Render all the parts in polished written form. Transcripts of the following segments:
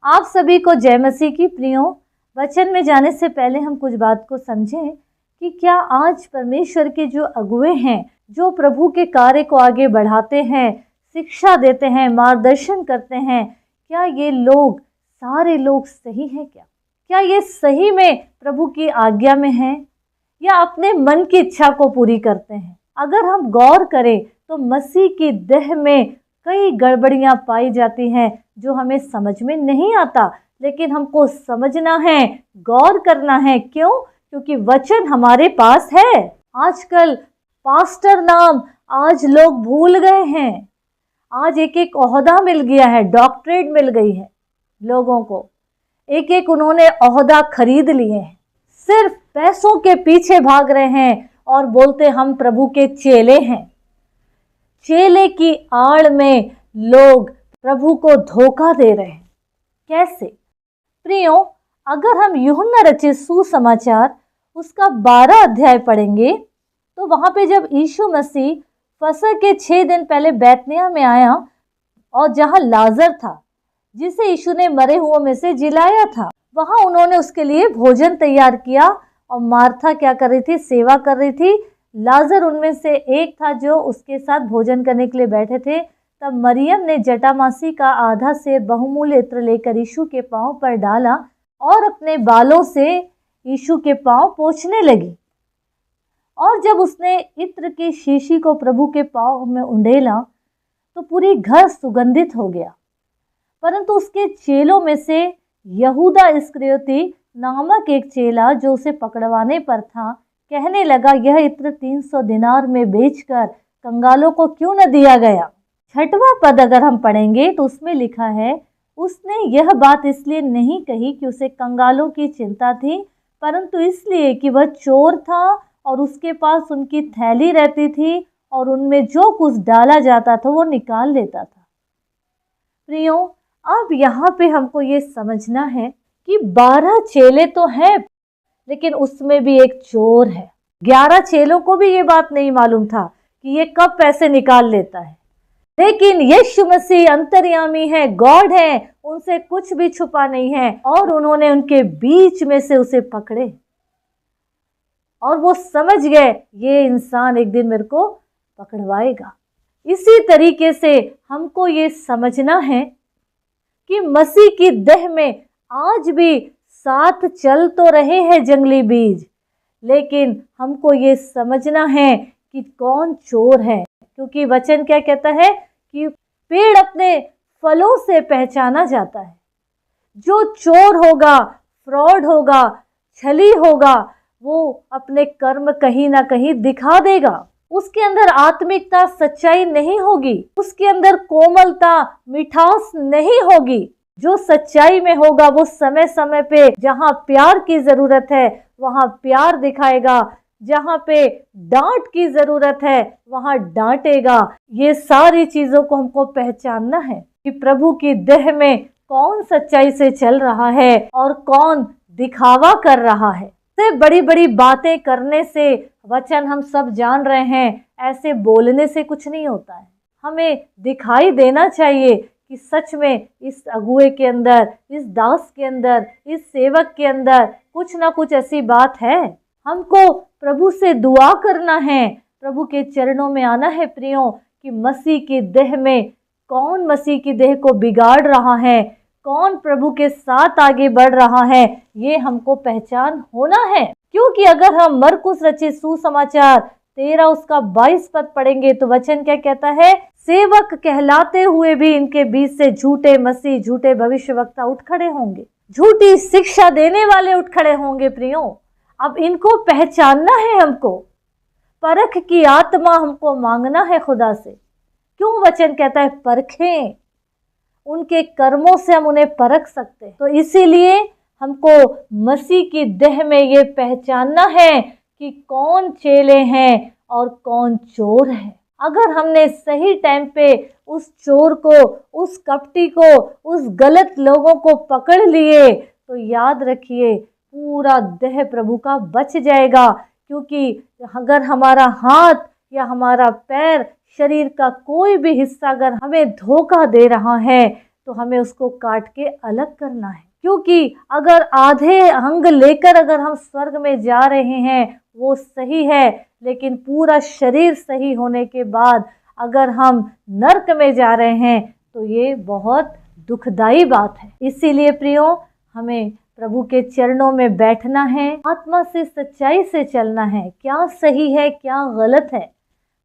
आप सभी को जय मसीह की प्रियो। वचन में जाने से पहले हम कुछ बात को समझें कि क्या आज परमेश्वर के जो अगुवे हैं, जो प्रभु के कार्य को आगे बढ़ाते हैं, शिक्षा देते हैं, मार्गदर्शन करते हैं, क्या ये लोग सारे लोग सही हैं? क्या ये सही में प्रभु की आज्ञा में हैं या अपने मन की इच्छा को पूरी करते हैं? अगर हम गौर करें तो मसीह की देह में कई गड़बड़ियां पाई जाती हैं जो हमें समझ में नहीं आता, लेकिन हमको समझना है, गौर करना है। क्यों? क्योंकि वचन हमारे पास है। आजकल पास्टर नाम आज लोग भूल गए हैं। आज एक एक ओहदा मिल गया है, डॉक्टरेट मिल गई है लोगों को, एक एक उन्होंने ओहदा खरीद लिए हैं, सिर्फ पैसों के पीछे भाग रहे हैं और बोलते हम प्रभु के चेले हैं। चेले की आड़ में लोग प्रभु को धोखा दे रहे हैं। कैसे? प्रियो, अगर हम यूहन्ना रचित सुसमाचार उसका 12 अध्याय पढ़ेंगे तो वहां पे जब यीशु मसीह फसह के 6 दिन पहले बैतनिय्याह में आया और जहां लाजर था जिसे यीशु ने मरे हुओं में से जिलाया था, वहां उन्होंने उसके लिए भोजन तैयार किया और मार्था क्या कर रही थी? सेवा कर रही थी। लाजर उनमें से एक था जो उसके साथ भोजन करने के लिए बैठे थे। तब मरियम ने जटामासी का आधा सेर बहुमूल्य इत्र लेकर यीशु के पांव पर डाला और अपने बालों से यीशु के पांव पोंछने लगी। और जब उसने इत्र की शीशी को प्रभु के पांव में उंडेला तो पूरी घर सुगंधित हो गया। परंतु उसके चेलों में से यहूदा इस्करियोती नामक एक चेला जो उसे पकड़वाने पर था, कहने लगा, यह इत्र 300 दिनार में बेचकर कंगालों को क्यों न दिया गया? 6वां पद अगर हम पढ़ेंगे तो उसमें लिखा है, उसने यह बात इसलिए नहीं कही कि उसे कंगालों की चिंता थी, परंतु इसलिए कि वह चोर था और उसके पास उनकी थैली रहती थी और उनमें जो कुछ डाला जाता था वो निकाल लेता था। प्रियो, अब यहाँ पे हमको ये समझना है कि 12 चेले तो हैं, लेकिन उसमें भी एक चोर है। 11 चेलों को भी ये बात नहीं मालूम था कि ये कब पैसे निकाल लेता है, लेकिन यीशु मसीह अंतर्यामी है, गॉड है, उनसे कुछ भी छुपा नहीं है और उन्होंने उनके बीच में से उसे पकड़े और वो समझ गए ये इंसान एक दिन मेरे को पकड़वाएगा। इसी तरीके से हमको ये समझना है कि मसीह की देह में आज भी साथ चल तो रहे हैं जंगली बीज, लेकिन हमको ये समझना है कि कौन चोर है। क्योंकि वचन क्या कहता है कि पेड़ अपने फलों से पहचाना जाता है। जो चोर होगा, फ्रॉड होगा, छली होगा, वो अपने कर्म कहीं ना कहीं दिखा देगा। उसके अंदर आत्मिकता, सच्चाई नहीं होगी, उसके अंदर कोमलता, मिठास नहीं होगी। जो सच्चाई में होगा वो समय समय पे जहां प्यार की जरूरत है वहां प्यार दिखाएगा, जहां पे डांट की जरूरत है वहां डांटेगा। ये सारी चीजों को हमको पहचानना है कि प्रभु की देह में कौन सच्चाई से चल रहा है और कौन दिखावा कर रहा है। से बड़ी बड़ी बातें करने से, वचन हम सब जान रहे हैं, ऐसे बोलने से कुछ नहीं होता है। हमें दिखाई देना चाहिए कि सच में इस अगुए के अंदर, इस दास के अंदर, इस सेवक के अंदर कुछ ना कुछ ऐसी बात है। हमको प्रभु से दुआ करना है, प्रभु के चरणों में आना है प्रियो, कि मसीह की देह में कौन मसीह की देह को बिगाड़ रहा है, कौन प्रभु के साथ आगे बढ़ रहा है, ये हमको पहचान होना है। क्योंकि अगर हम मरकुस रचित सुसमाचार 13 उसका 22 पद पढ़ेंगे तो वचन क्या कहता है? सेवक कहलाते हुए भी इनके बीच से झूठे मसीह, झूठे भविष्यवक्ता उठ खड़े होंगे, झूठी शिक्षा देने वाले उठ खड़े होंगे। प्रियो, अब इनको पहचानना है, हमको परख की आत्मा हमको मांगना है खुदा से। क्यों वचन कहता है परखें? उनके कर्मों से हम उन्हें परख सकते हैं। तो इसीलिए हमको मसीह की देह में ये पहचानना है कि कौन चेले हैं और कौन चोर है। अगर हमने सही टाइम पे उस चोर को, उस कपटी को, उस गलत लोगों को पकड़ लिए तो याद रखिए पूरा देह प्रभु का बच जाएगा। क्योंकि अगर हमारा हाथ या हमारा पैर, शरीर का कोई भी हिस्सा अगर हमें धोखा दे रहा है तो हमें उसको काट के अलग करना है, क्योंकि अगर आधे अंग लेकर अगर हम स्वर्ग में जा रहे हैं वो सही है, लेकिन पूरा शरीर सही होने के बाद अगर हम नरक में जा रहे हैं तो ये बहुत दुखदाई बात है। इसीलिए प्रियो, हमें प्रभु के चरणों में बैठना है, आत्मा से सच्चाई से चलना है, क्या सही है क्या गलत है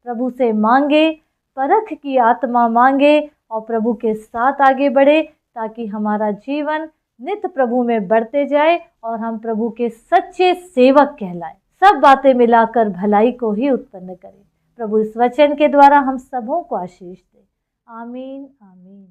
प्रभु से मांगे, परख की आत्मा मांगे और प्रभु के साथ आगे बढ़े, ताकि हमारा जीवन नित्य प्रभु में बढ़ते जाए और हम प्रभु के सच्चे सेवक कहलाए। सब बातें मिलाकर भलाई को ही उत्पन्न करें। प्रभु इस वचन के द्वारा हम सबों को आशीष दे। आमीन आमीन।